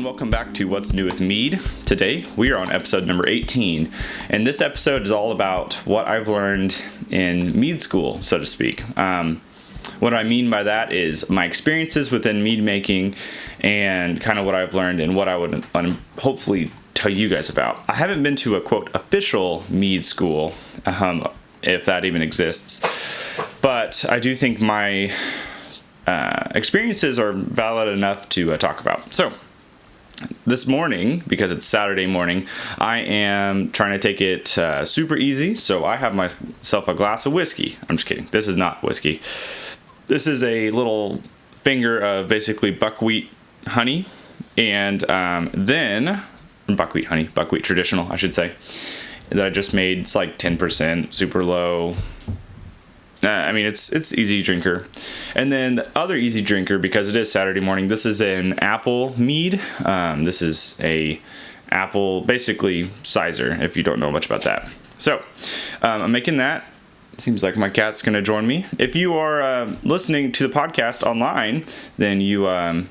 and welcome back to What's New with Mead. Today we are on episode number 18, and this episode is all about what I've learned in Mead school, so to speak. What I mean by that is my experiences within mead making and kind of what I've learned and what I would hopefully tell you guys about. I haven't been to a quote official mead school, if that even exists, but I do think my experiences are valid enough to talk about. So this morning, because it's Saturday morning, I am trying to take it super easy. So I have myself a glass of whiskey. I'm just kidding. This is not whiskey. This is a little finger of basically buckwheat honey, and then buckwheat traditional, I should say, that I just made. It's like 10%, super low. It's easy drinker. And then the other easy drinker, because it is Saturday morning, this is an apple mead. This is a apple, basically sizer, if you don't know much about that. So I'm making that. Seems like my cat's going to join me. If you are listening to the podcast online, then you are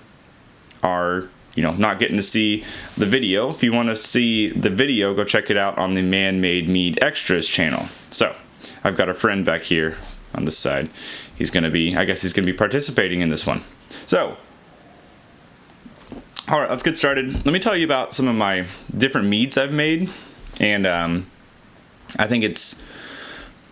not getting to see the video. If you want to see the video, go check it out on the Man-Made Mead Extras channel. So I've got a friend back here on this side. He's going to be participating in this one. So, all right, let's get started. Let me tell you about some of my different meads I've made. And I think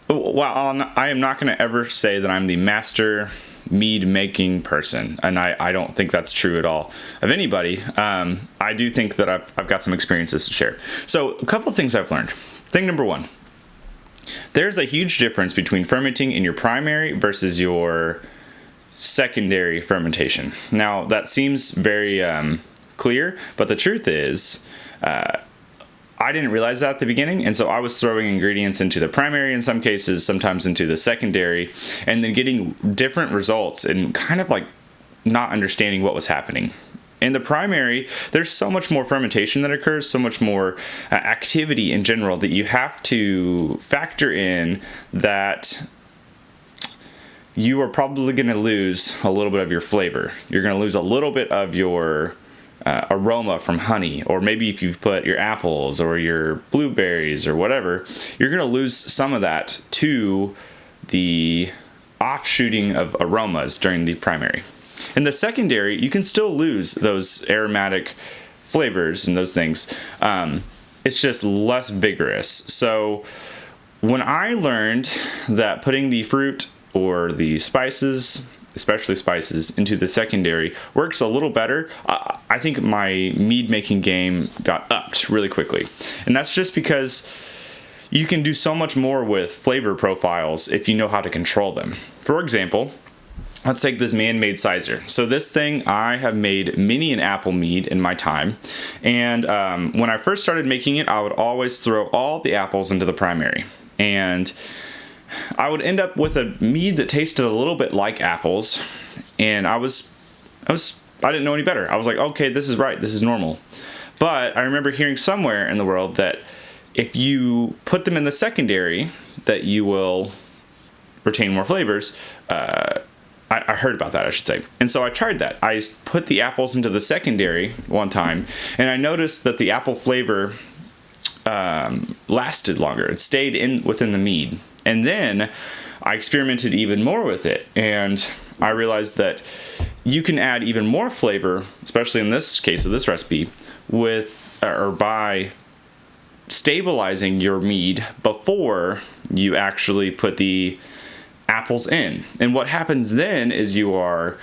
I am not going to ever say that I'm the master mead making person, and I don't think that's true at all of anybody. I do think that I've got some experiences to share. So a couple of things I've learned. Thing number one, there's a huge difference between fermenting in your primary versus your secondary fermentation. Now, that seems very clear, but the truth is, I didn't realize that at the beginning, and so I was throwing ingredients into the primary in some cases, sometimes into the secondary, and then getting different results and kind of like not understanding what was happening. In the primary, there's so much more fermentation that occurs, so much more activity in general, that you have to factor in that you are probably going to lose a little bit of your flavor. You're going to lose a little bit of your aroma from honey, or maybe if you've put your apples or your blueberries or whatever, you're going to lose some of that to the offshooting of aromas during the primary. In the secondary, you can still lose those aromatic flavors and those things. It's just less vigorous. So when I learned that putting the fruit or the spices, especially spices, into the secondary works a little better, I think my mead making game got upped really quickly. And that's just because you can do so much more with flavor profiles if you know how to control them. For example, let's take this Man-Made sizer. So this thing, I have made many an apple mead in my time. And when I first started making it, I would always throw all the apples into the primary. And I would end up with a mead that tasted a little bit like apples. And I didn't know any better. I was like, okay, this is right. This is normal. But I remember hearing somewhere in the world that if you put them in the secondary, that you will retain more flavors. I heard about that, I should say. And so I tried that. I put the apples into the secondary one time, and I noticed that the apple flavor lasted longer. It stayed within the mead. And then I experimented even more with it, and I realized that you can add even more flavor, especially in this case of this recipe, by stabilizing your mead before you actually put the apples in. And what happens then is you are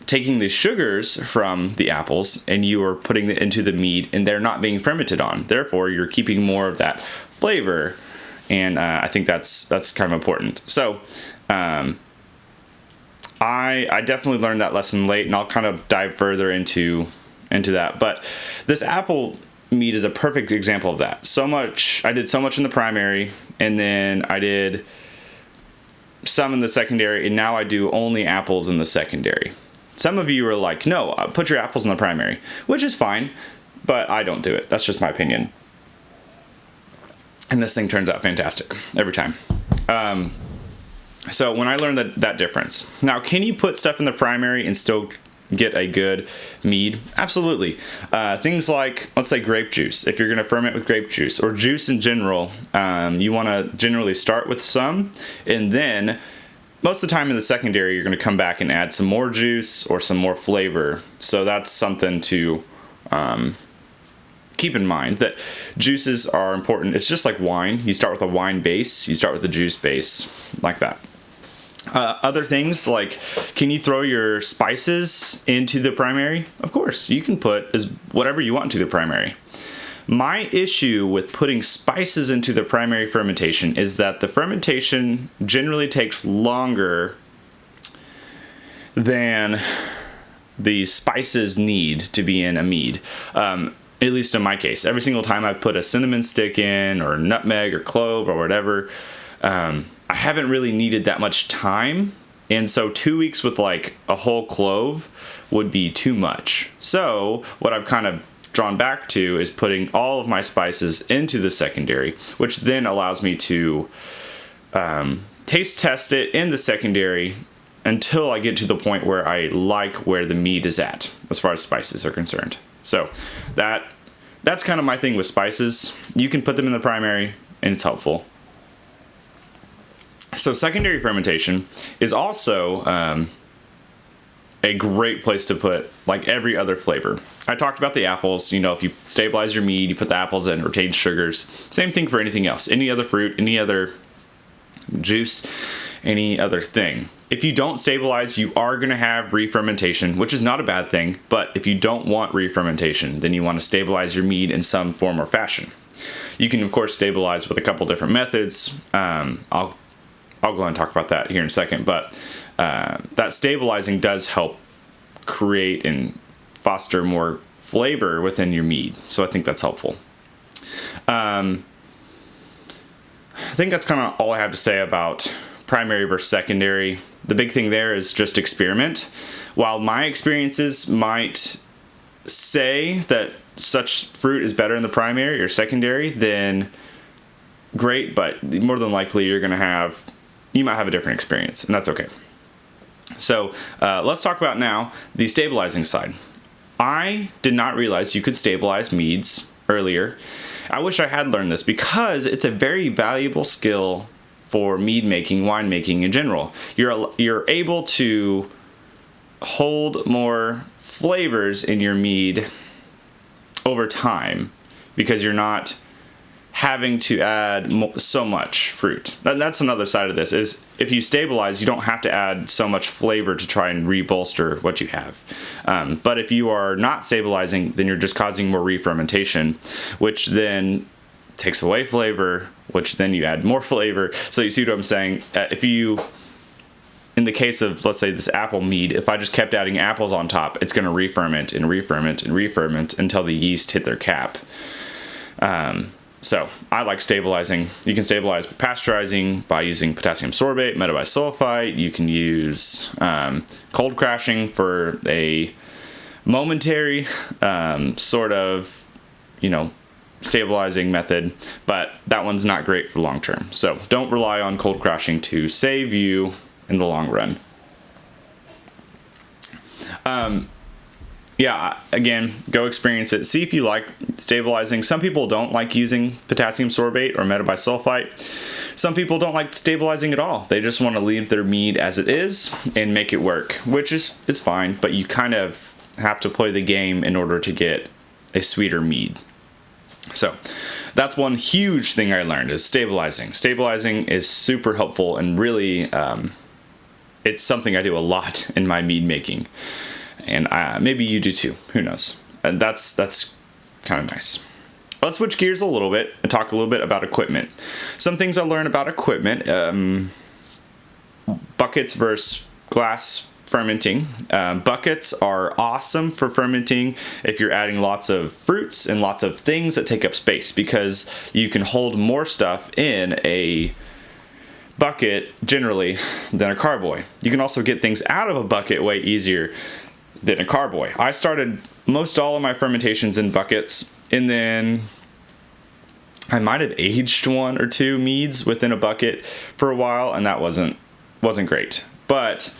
taking the sugars from the apples and you are putting it into the mead, and they're not being fermented on. Therefore, you're keeping more of that flavor, and I think that's kind of important. So I definitely learned that lesson late, and I'll kind of dive further into that. But this apple mead is a perfect example of that. I did so much in the primary, and then I did some in the secondary, and now I do only apples in the secondary. Some of you are like, no, put your apples in the primary, which is fine, but I don't do it. That's just my opinion. And this thing turns out fantastic every time. So when I learned that difference. Now, can you put stuff in the primary and still get a good mead? Absolutely. Things like, let's say grape juice. If you're going to ferment with grape juice or juice in general, you want to generally start with some, and then most of the time in the secondary, you're going to come back and add some more juice or some more flavor. So that's something to keep in mind, that juices are important. It's just like wine. You start with a wine base, you start with a juice base, like that. Other things like, can you throw your spices into the primary? Of course, you can put whatever you want into the primary. My issue with putting spices into the primary fermentation is that the fermentation generally takes longer than the spices need to be in a mead. At least in my case, every single time I put a cinnamon stick in, or nutmeg or clove or whatever, I haven't really needed that much time. And so 2 weeks with like a whole clove would be too much. So what I've kind of drawn back to is putting all of my spices into the secondary, which then allows me to taste test it in the secondary until I get to the point where I like where the mead is at as far as spices are concerned. So that's kind of my thing with spices. You can put them in the primary and it's helpful. So secondary fermentation is also a great place to put like every other flavor. I talked about the apples. You know, if you stabilize your mead, you put the apples in, retained sugars. Same thing for anything else. Any other fruit, any other juice, any other thing. If you don't stabilize, you are going to have re-fermentation, which is not a bad thing. But if you don't want re-fermentation, then you want to stabilize your mead in some form or fashion. You can, of course, stabilize with a couple different methods. I'll go and talk about that here in a second, but that stabilizing does help create and foster more flavor within your mead. So I think that's helpful. I think that's kind of all I have to say about primary versus secondary. The big thing there is just experiment. While my experiences might say that such fruit is better in the primary or secondary, then great, but more than likely you might have a different experience, and that's okay. So let's talk about now the stabilizing side. I did not realize you could stabilize meads earlier. I wish I had learned this, because it's a very valuable skill for mead making, wine making in general. You're able to hold more flavors in your mead over time because you're not having to add so much fruit. That's another side of this, is if you stabilize, you don't have to add so much flavor to try and re-bolster what you have. But if you are not stabilizing, then you're just causing more re-fermentation, which then takes away flavor, which then you add more flavor. So you see what I'm saying? In the case of, let's say, this apple mead, if I just kept adding apples on top, it's going to re-ferment and re-ferment and re-ferment until the yeast hit their cap. So I like stabilizing. You can stabilize by pasteurizing, by using potassium sorbate, metabisulfite. You can use cold crashing for a momentary sort of, stabilizing method, but that one's not great for long term. So don't rely on cold crashing to save you in the long run. Yeah, again, go experience it. See if you like stabilizing. Some people don't like using potassium sorbate or metabisulfite. Some people don't like stabilizing at all. They just want to leave their mead as it is and make it work, which is fine, but you kind of have to play the game in order to get a sweeter mead. So that's one huge thing I learned, is stabilizing. Stabilizing is super helpful, and really it's something I do a lot in my mead making. And maybe you do too. Who knows? And that's kind of nice. Let's switch gears a little bit and talk a little bit about equipment. Some things I learned about equipment. Buckets versus glass fermenting. Buckets are awesome for fermenting if you're adding lots of fruits and lots of things that take up space, because you can hold more stuff in a bucket generally than a carboy. You can also get things out of a bucket way easier than a carboy. I started most all of my fermentations in buckets, and then I might have aged 1 or 2 meads within a bucket for a while, and that wasn't great. But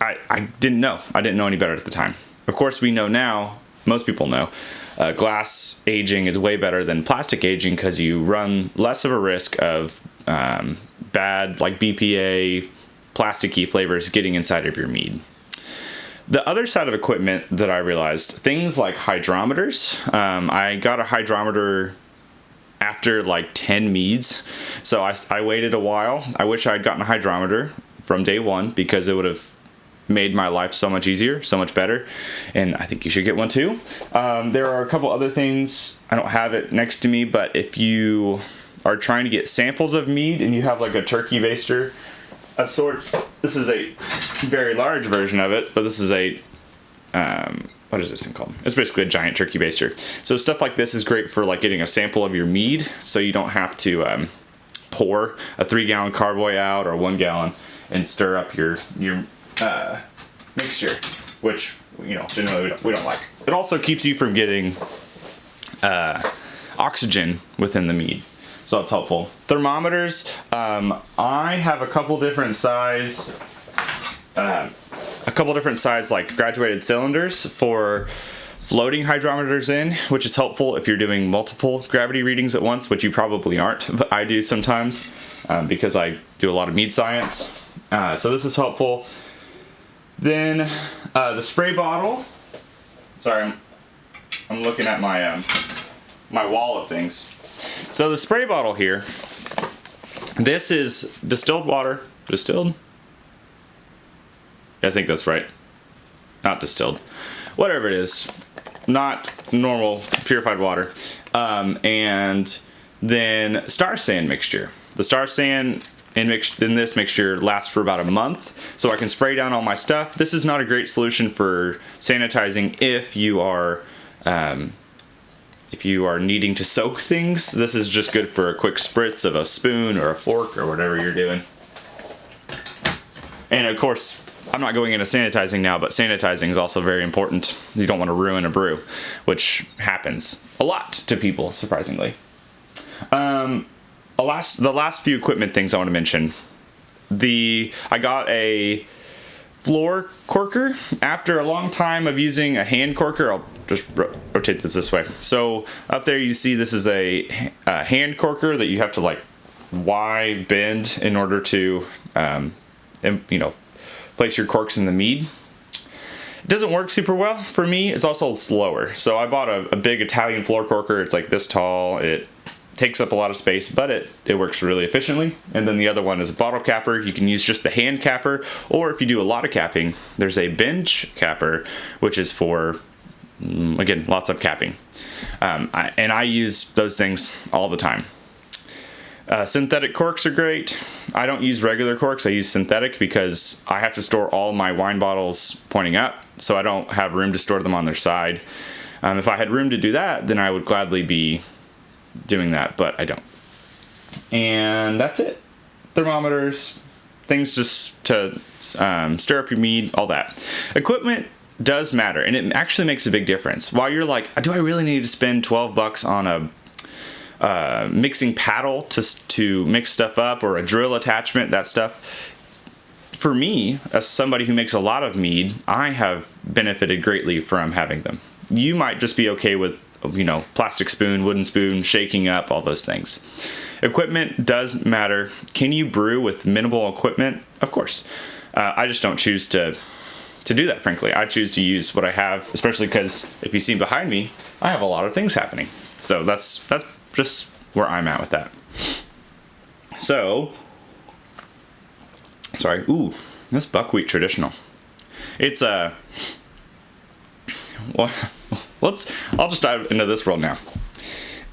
I didn't know. I didn't know any better at the time. Of course, we know now, most people know, glass aging is way better than plastic aging because you run less of a risk of bad, like BPA, plasticky flavors getting inside of your mead. The other side of equipment that I realized, things like hydrometers. I got a hydrometer after like 10 meads, so I waited a while. I wish I had gotten a hydrometer from day one because it would have made my life so much easier, so much better, and I think you should get one too. There are a couple other things, I don't have it next to me, but if you are trying to get samples of mead and you have like a turkey baster of sorts, this is a very large version of it, but this is a what is this thing called? It's basically a giant turkey baster. So stuff like this is great for like getting a sample of your mead, so you don't have to pour a 3-gallon carboy out or 1 gallon and stir up your mixture, which, you know, generally we don't like. It also keeps you from getting oxygen within the mead, so that's helpful. Thermometers, I have a couple different size like graduated cylinders for floating hydrometers in, which is helpful if you're doing multiple gravity readings at once, which you probably aren't, but I do sometimes because I do a lot of mead science. So this is helpful. Then the spray bottle. Sorry, I'm looking at my my wall of things. So the spray bottle here. This is distilled water. Distilled? I think that's right. Not distilled. Whatever it is. Not normal purified water. And then Star San mixture. The Star San in this mixture lasts for about a month, so I can spray down all my stuff. This is not a great solution for sanitizing if you are needing to soak things. This is just good for a quick spritz of a spoon or a fork or whatever you're doing. And of course, I'm not going into sanitizing now, but sanitizing is also very important. You don't want to ruin a brew, which happens a lot to people, surprisingly. The last few equipment things I want to mention. I got a floor corker after a long time of using a hand corker. I'll just rotate this way. So up there you see this is a hand corker that you have to like Y bend in order to place your corks in the mead. It doesn't work super well for me. It's also slower. So I bought a big Italian floor corker. It's like this tall. It takes up a lot of space, but it works really efficiently. And then the other one is a bottle capper. You can use just the hand capper, or if you do a lot of capping, there's a bench capper, which is for, again, lots of capping. And I use those things all the time. Synthetic corks are great. I don't use regular corks. I use synthetic because I have to store all my wine bottles pointing up, so I don't have room to store them on their side. If I had room to do that, then I would gladly be doing that, but I don't. And that's it. Thermometers, things just to stir up your mead, all that. Equipment does matter, and it actually makes a big difference. While you're like, do I really need to spend $12 on a mixing paddle to mix stuff up, or a drill attachment, that stuff? For me, as somebody who makes a lot of mead, I have benefited greatly from having them. You might just be okay with, plastic spoon, wooden spoon, shaking up, all those things. Equipment does matter. Can you brew with minimal equipment? Of course. I just don't choose to do that, frankly. I choose to use what I have, especially because if you see behind me, I have a lot of things happening. So that's just where I'm at with that. So, sorry. Ooh, this buckwheat traditional. It's I'll just dive into this world now.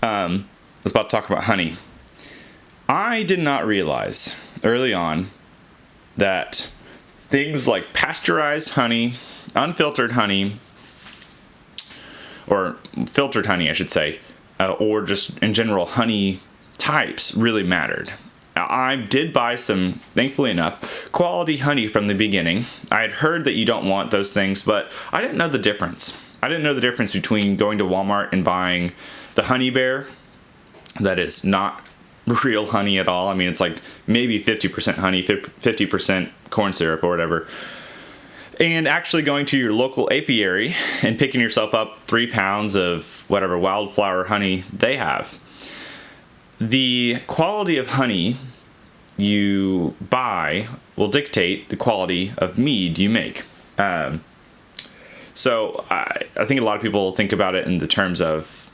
I was about to talk about honey. I did not realize early on that things like pasteurized honey, unfiltered honey, or filtered honey, I should say, or just in general honey types really mattered. I did buy some, thankfully enough, quality honey from the beginning. I had heard that you don't want those things, but I didn't know the difference. I didn't know the difference between going to Walmart and buying the Honey Bear that is not real honey at all. I mean, it's like maybe 50% honey, 50% corn syrup or whatever. and actually going to your local apiary and picking yourself up 3 pounds of whatever wildflower honey they have. The quality of honey you buy will dictate the quality of mead you make. So I think a lot of people think about it in the terms of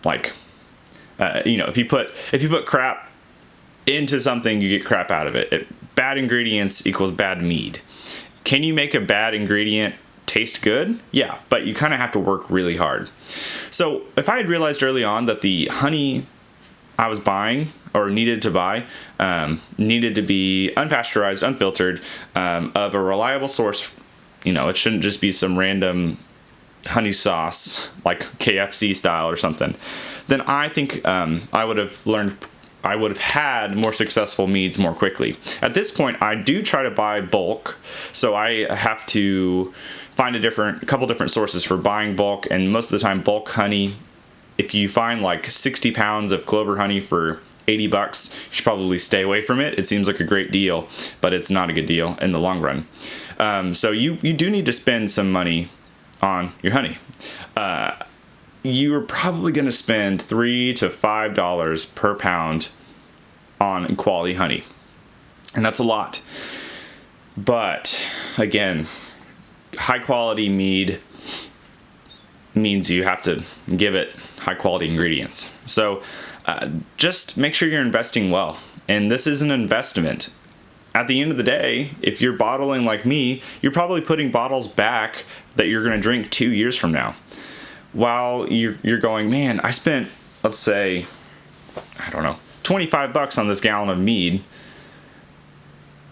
like, if you put crap into something, you get crap out of it. Bad ingredients equals bad mead. Can you make a bad ingredient taste good? Yeah, but you kind of have to work really hard. So if I had realized early on that the honey I was buying or needed to buy needed to be unpasteurized, unfiltered, of a reliable source, it shouldn't just be some random honey sauce like KFC style or something, then I think I would have had more successful meads more quickly. At this point, I do try to buy bulk, so I have to find a couple different sources for buying bulk, and most of the time bulk honey, if you find like 60 pounds of clover honey for $80, you should probably stay away from it. It seems like a great deal, but it's not a good deal in the long run. So you do need to spend some money on your honey. You're probably going to spend $3 to $5 per pound on quality honey, and that's a lot. But again, high quality mead means you have to give it high quality ingredients. So just make sure you're investing well, and this is an investment. At the end of the day, if you're bottling like me, you're probably putting bottles back that you're going to drink 2 years from now. While you're going, man, I spent, let's say, I don't know, $25 on this gallon of mead.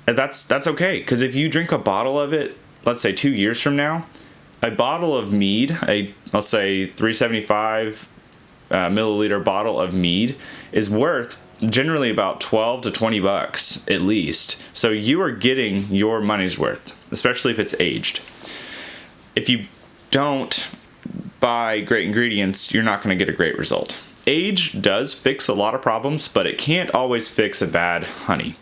That's okay, because if you drink a bottle of it, let's say 2 years from now, a bottle of mead, let's say 375 milliliter bottle of mead is worth generally about $12 to $20 at least. So you are getting your money's worth, especially if it's aged. If you don't buy great ingredients, you're not going to get a great result. Age does fix a lot of problems, but it can't always fix a bad honey.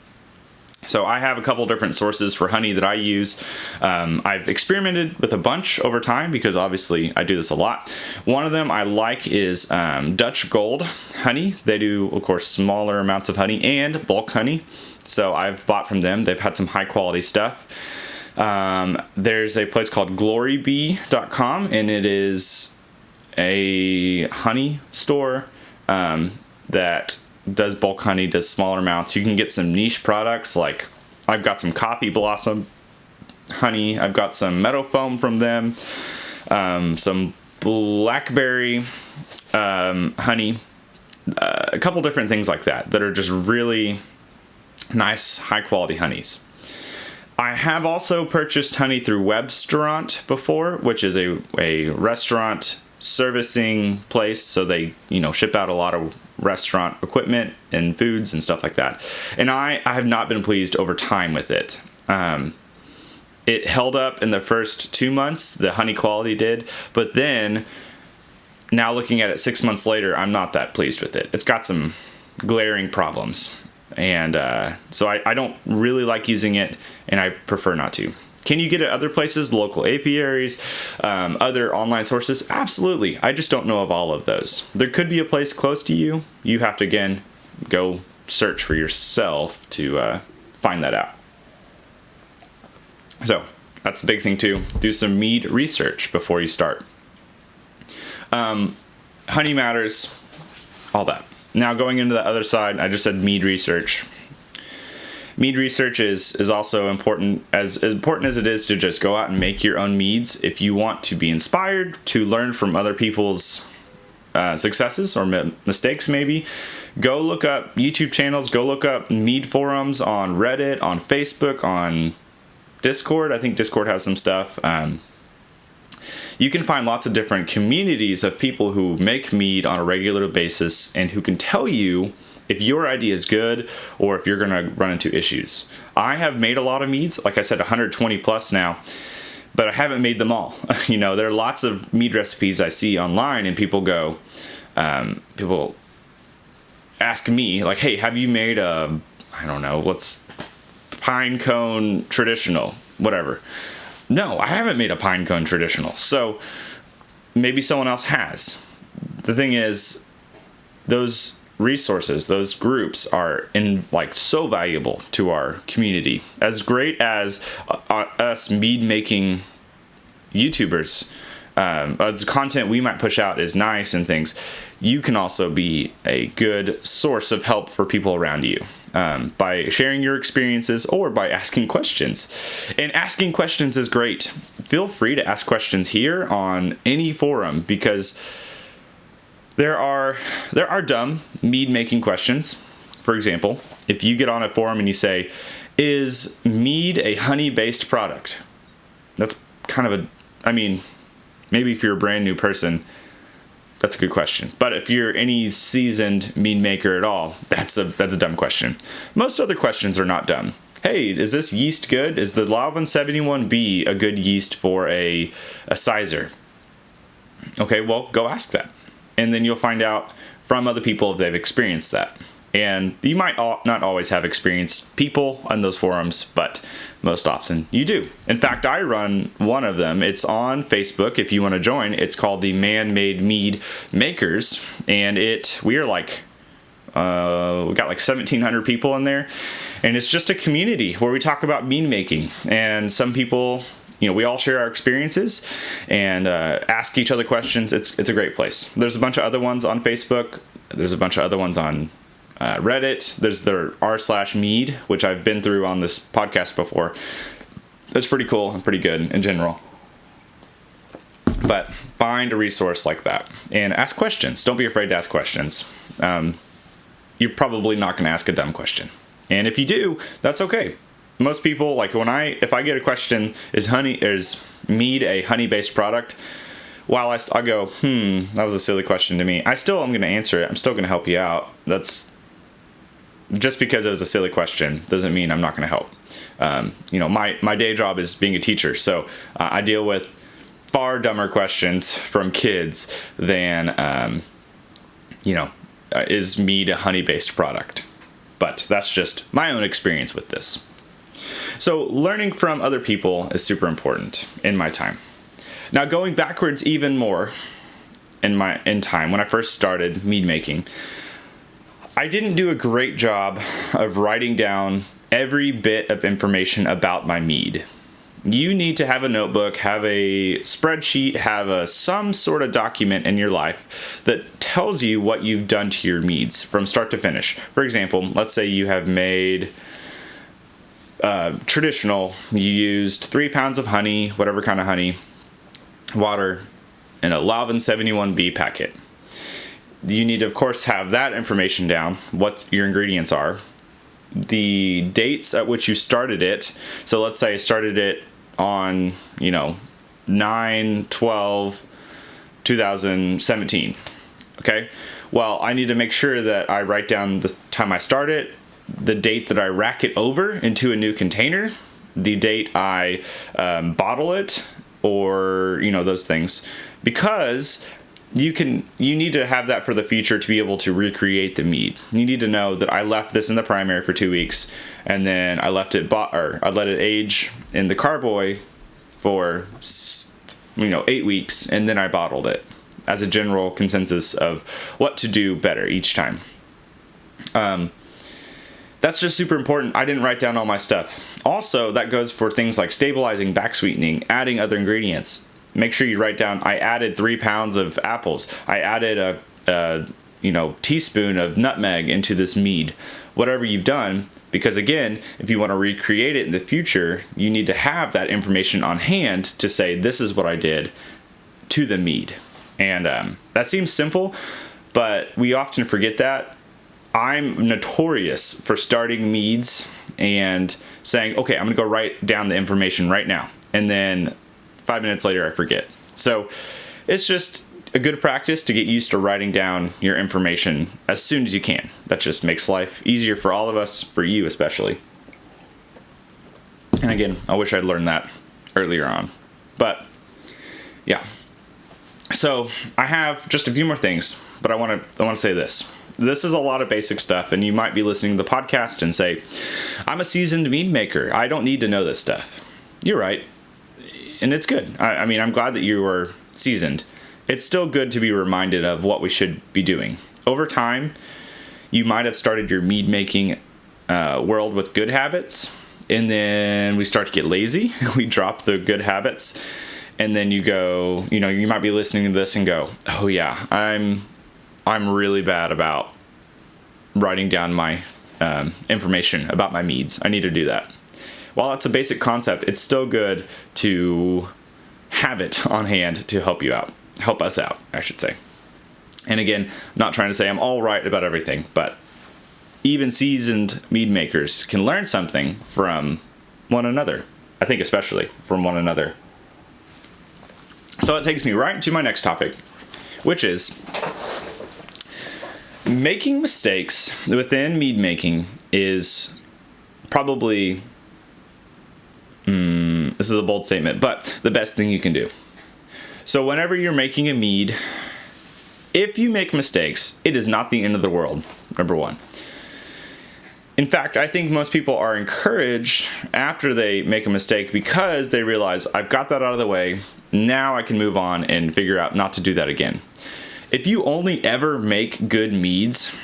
So I have a couple different sources for honey that I use. I've experimented with a bunch over time because obviously I do this a lot. One of them I like is Dutch Gold honey. They do, of course, smaller amounts of honey and bulk honey. So I've bought from them. They've had some high quality stuff. There's a place called glorybee.com, and it is a honey store that does bulk honey, does smaller amounts. You can get some niche products, like I've got some coffee blossom honey, I've got some meadow foam from them, some blackberry honey, a couple different things like that are just really nice, high quality honeys. I have also purchased honey through Webstaurant before, which is a restaurant servicing place, so they ship out a lot of restaurant equipment and foods and stuff like that, and I have not been pleased over time with it. It held up in the first 2 months, the honey quality did, but then now looking at it 6 months later, I'm not that pleased with it. It's got some glaring problems, and so I don't really like using it, and I prefer not to. Can you get it other places, local apiaries, other online sources? Absolutely. I just don't know of all of those. There could be a place close to you. You have to, again, go search for yourself to find that out. So that's a big thing too. Do some mead research before you start. Honey matters, all that. Now going into the other side, I just said mead research. Mead research is also important as it is to just go out and make your own meads. If you want to be inspired to learn from other people's successes or mistakes, maybe go look up YouTube channels, go look up mead forums on Reddit, on Facebook, on Discord. I think Discord has some stuff. You can find lots of different communities of people who make mead on a regular basis and who can tell you if your idea is good or if you're going to run into issues. I have made a lot of meads, like I said, 120 plus now, but I haven't made them all. There are lots of mead recipes I see online, and people ask me, like, hey, have you made what's pine cone traditional, whatever. No, I haven't made a pine cone traditional. So maybe someone else has. The thing is, those resources, those groups are so valuable to our community. As great as us mead making YouTubers, the content we might push out is nice and things, you can also be a good source of help for people around you by sharing your experiences or by asking questions. And asking questions is great. Feel free to ask questions here on any forum, because there are dumb mead making questions. For example, if you get on a forum and you say, "Is mead a honey-based product?" That's kind of maybe if you're a brand new person, that's a good question. But if you're any seasoned mead maker at all, that's a dumb question. Most other questions are not dumb. Hey, is this yeast good? Is the WNWM a good yeast for a sizer? Okay, well, go ask that. And then you'll find out from other people if they've experienced that. And you might not always have experienced people on those forums, but most often you do. In fact, I run one of them. It's on Facebook if you want to join. It's called the Man-Made Mead Makers. And we got like 1,700 people in there. And it's just a community where we talk about mead making. And some people, we all share our experiences and ask each other questions. It's a great place. There's a bunch of other ones on Facebook. There's a bunch of other ones on Reddit. There's the r/Mead, which I've been through on this podcast before. That's pretty cool and pretty good in general. But find a resource like that and ask questions. Don't be afraid to ask questions. You're probably not going to ask a dumb question. And if you do, that's okay. Most people, if I get a question, is mead a honey-based product? While I go, that was a silly question to me, I still am going to answer it. I'm still going to help you out. That's just because it was a silly question doesn't mean I'm not going to help. My day job is being a teacher, so I deal with far dumber questions from kids than, is mead a honey-based product? But that's just my own experience with this. So learning from other people is super important in my time. Now, going backwards even more in time, when I first started mead making, I didn't do a great job of writing down every bit of information about my mead. You need to have a notebook, have a spreadsheet, have some sort of document in your life that tells you what you've done to your meads from start to finish. For example, let's say you have made traditional, you used 3 pounds of honey, whatever kind of honey, water, and a WNWM packet. You need to, of course, have that information down, what your ingredients are, the dates at which you started it. So let's say I started it on, 9/12/2017. Okay? Well, I need to make sure that I write down the time I started, the date that I rack it over into a new container, the date I bottle it, or, those things. Because you need to have that for the future to be able to recreate the mead. You need to know that I left this in the primary for 2 weeks, and then I let it age in the carboy for 8 weeks, and then I bottled it as a general consensus of what to do better each time. That's just super important. I didn't write down all my stuff. Also, that goes for things like stabilizing, back sweetening, adding other ingredients. Make sure you write down, I added 3 pounds of apples. I added a teaspoon of nutmeg into this mead. Whatever you've done, because again, if you want to recreate it in the future, you need to have that information on hand to say, this is what I did to the mead. And that seems simple, but we often forget that. I'm notorious for starting meads and saying, okay, I'm going to go write down the information right now. And then 5 minutes later, I forget. So it's just a good practice to get used to writing down your information as soon as you can. That just makes life easier for all of us, for you especially. And again, I wish I'd learned that earlier on. But yeah. So I have just a few more things, but I want to say this. This is a lot of basic stuff, and you might be listening to the podcast and say, I'm a seasoned mead maker. I don't need to know this stuff. You're right. and it's good. I mean, I'm glad that you are seasoned. It's still good to be reminded of what we should be doing. Over time, you might have started your mead making world with good habits, and then we start to get lazy. We drop the good habits, and then you go, you might be listening to this and go, oh yeah, I'm really bad about writing down my information about my meads. I need to do that. While that's a basic concept, it's still good to have it on hand to help us out, I should say. And again, not trying to say I'm all right about everything, but even seasoned mead makers can learn something from one another. I think especially from one another. So it takes me right into my next topic, which is making mistakes within mead making is probably, this is a bold statement, but the best thing you can do. So whenever you're making a mead, if you make mistakes, it is not the end of the world, number one. In fact, I think most people are encouraged after they make a mistake because they realize, I've got that out of the way, now I can move on and figure out not to do that again. If you only ever make good meads,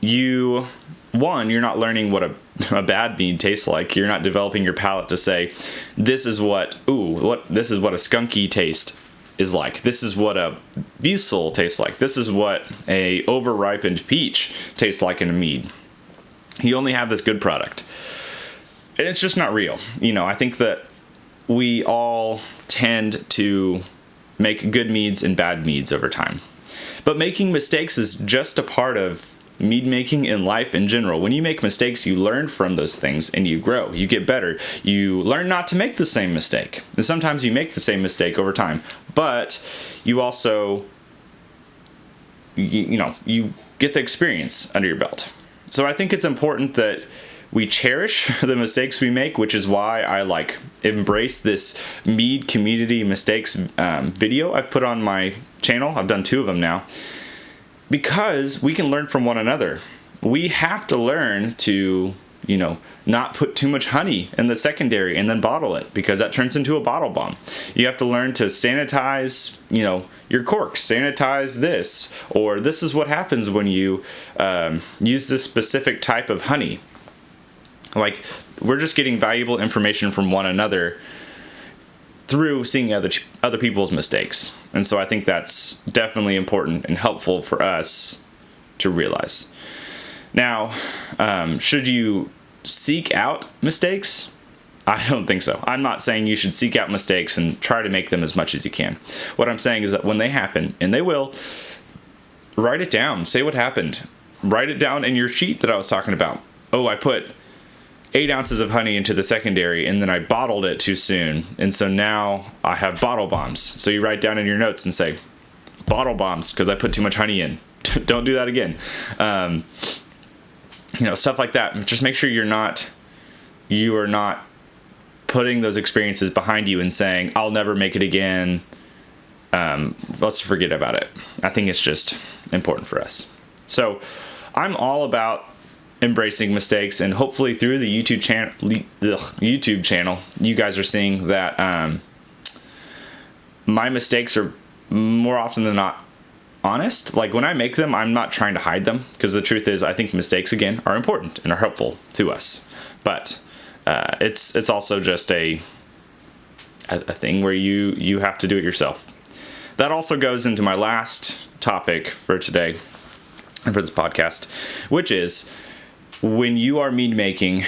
you're not learning what a bad mead tastes like. You're not developing your palate to say, this is what a skunky taste is like. This is what a Wiesel tastes like. This is what a over-ripened peach tastes like in a mead. You only have this good product. And it's just not real. I think that we all tend to make good meads and bad meads over time. But making mistakes is just a part of mead making in life in general. When you make mistakes, you learn from those things and you grow. You get better. You learn not to make the same mistake. And sometimes you make the same mistake over time, but you also, you get the experience under your belt. So I think it's important that we cherish the mistakes we make, which is why I embrace this mead community mistakes video I've put on my channel. I've done 2 of them now, because we can learn from one another. We have to learn to, not put too much honey in the secondary and then bottle it, because that turns into a bottle bomb. You have to learn to sanitize, your corks, sanitize this, or this is what happens when you use this specific type of honey. We're just getting valuable information from one another through seeing other people's mistakes. And so I think that's definitely important and helpful for us to realize. Now, should you seek out mistakes? I don't think so. I'm not saying you should seek out mistakes and try to make them as much as you can. What I'm saying is that when they happen, and they will, write it down. Say what happened. Write it down in your sheet that I was talking about. Oh, I put 8 ounces of honey into the secondary and then I bottled it too soon. And so now I have bottle bombs. So you write down in your notes and say, bottle bombs because I put too much honey in. Don't do that again. Stuff like that. Just make sure you are not putting those experiences behind you and saying, I'll never make it again. Let's forget about it. I think it's just important for us. So I'm all about embracing mistakes, and hopefully through the YouTube channel, you guys are seeing that my mistakes are more often than not honest. When I make them, I'm not trying to hide them, because the truth is I think mistakes, again, are important and are helpful to us. But it's also just a thing where you have to do it yourself. That also goes into my last topic for today and for this podcast, which is, when you are mead making,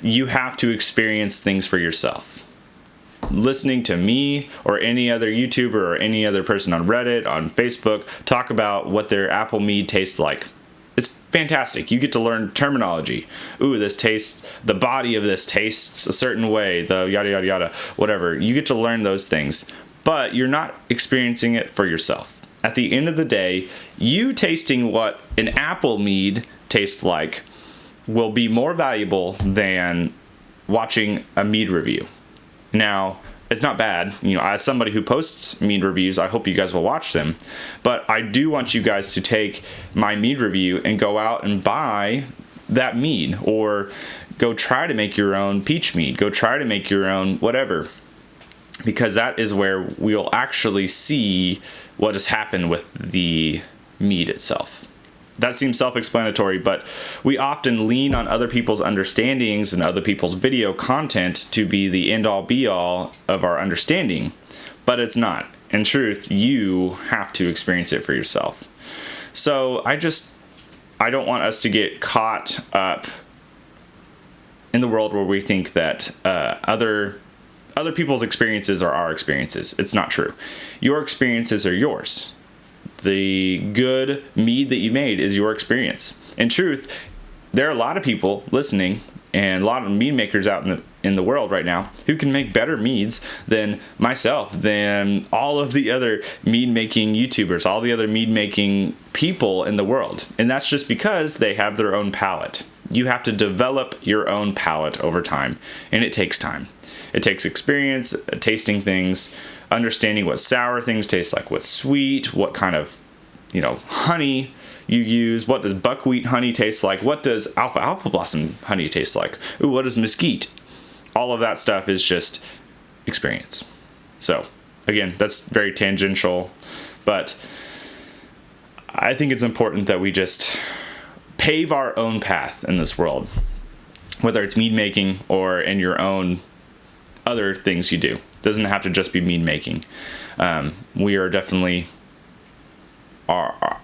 you have to experience things for yourself. Listening to me or any other YouTuber or any other person on Reddit, on Facebook, talk about what their apple mead tastes like. It's fantastic. You get to learn terminology. Ooh, the body of this tastes a certain way, the yada, yada, yada, whatever. You get to learn those things, but you're not experiencing it for yourself. At the end of the day, you tasting what an apple mead tastes like will be more valuable than watching a mead review. Now, it's not bad. As somebody who posts mead reviews, I hope you guys will watch them. But I do want you guys to take my mead review and go out and buy that mead, or go try to make your own peach mead. Go try to make your own whatever. because that is where we'll actually see what has happened with the mead itself. That seems self-explanatory, but we often lean on other people's understandings and other people's video content to be the end-all be-all of our understanding, but it's not. In truth, you have to experience it for yourself. So I don't want us to get caught up in the world where we think that other people's experiences are our experiences. It's not true. Your experiences are yours. The good mead that you made is your experience. In truth, there are a lot of people listening and a lot of mead makers out in the world right now who can make better meads than myself, than all of the other mead making YouTubers, all the other mead making people in the world. And that's just because they have their own palate. You have to develop your own palate over time, and it takes time. It takes experience, tasting things, understanding what sour things taste like, what's sweet, what kind of, honey you use, what does buckwheat honey taste like, what does alfalfa blossom honey taste like, ooh, what is mesquite? All of that stuff is just experience. So, again, that's very tangential, but I think it's important that we just pave our own path in this world, whether it's mead making or in your own other things you do. It doesn't have to just be mead making. We are definitely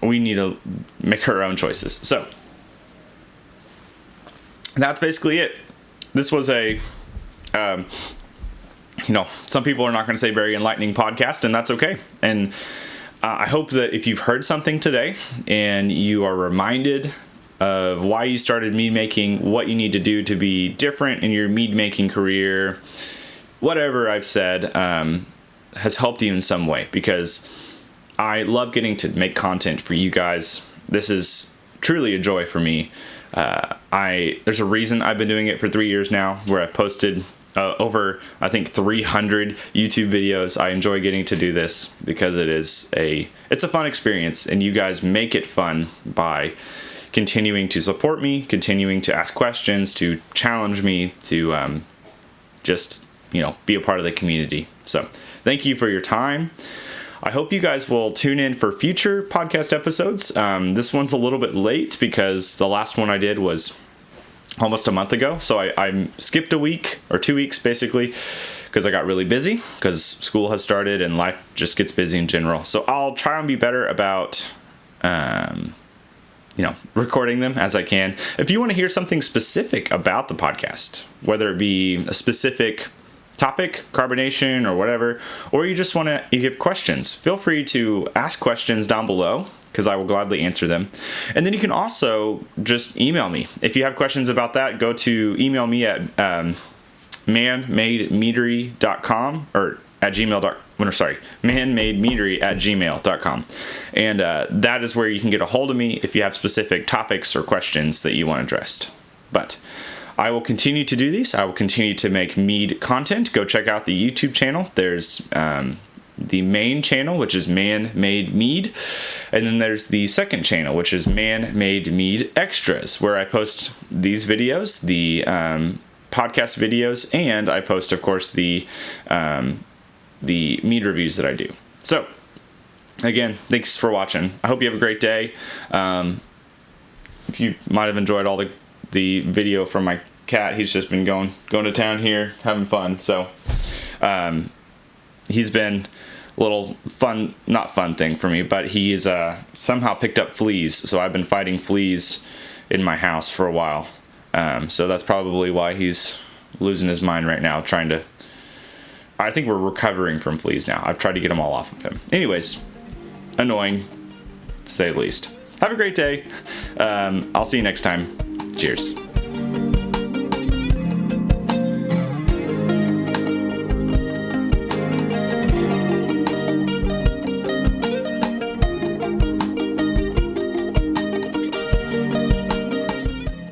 we need to make our own choices. So that's basically it. This was a some people are not going to say very enlightening podcast, and that's okay. And I hope that if you've heard something today and you are reminded of why you started mead making, what you need to do to be different in your mead making career, whatever I've said has helped you in some way, because I love getting to make content for you guys. This is truly a joy for me. There's a reason I've been doing it for 3 years now, where I've posted over, I think, 300 YouTube videos. I enjoy getting to do this because it's a fun experience, and you guys make it fun by continuing to support me, continuing to ask questions, to challenge me, to just be a part of the community. So thank you for your time. I hope you guys will tune in for future podcast episodes. This one's a little bit late because the last one I did was almost a month ago. So I skipped a week or 2 weeks basically because I got really busy because school has started and life just gets busy in general. So I'll try and be better about recording them as I can. If you want to hear something specific about the podcast, whether it be a specific topic, carbonation, or whatever, or you just want to give questions, feel free to ask questions down below because I will gladly answer them. And then you can also just email me. If you have questions about that, go to email me at manmademeadery.com or at manmademeadery@gmail.com. And that is where you can get a hold of me if you have specific topics or questions that you want addressed. But I will continue to do these. I will continue to make mead content. Go check out the YouTube channel. There's the main channel, which is Man Made Mead. And then there's the second channel, which is Man Made Mead Extras, where I post these videos, the podcast videos, and I post, of course, the mead reviews that I do. So, again, thanks for watching. I hope you have a great day. If you might have enjoyed all the video from my cat, he's just been going to town here, having fun. So he's been a little not fun thing for me, but he's somehow picked up fleas. So I've been fighting fleas in my house for a while. So that's probably why he's losing his mind right now, I think we're recovering from fleas now. I've tried to get them all off of him. Anyways, annoying to say the least. Have a great day. I'll see you next time. Cheers.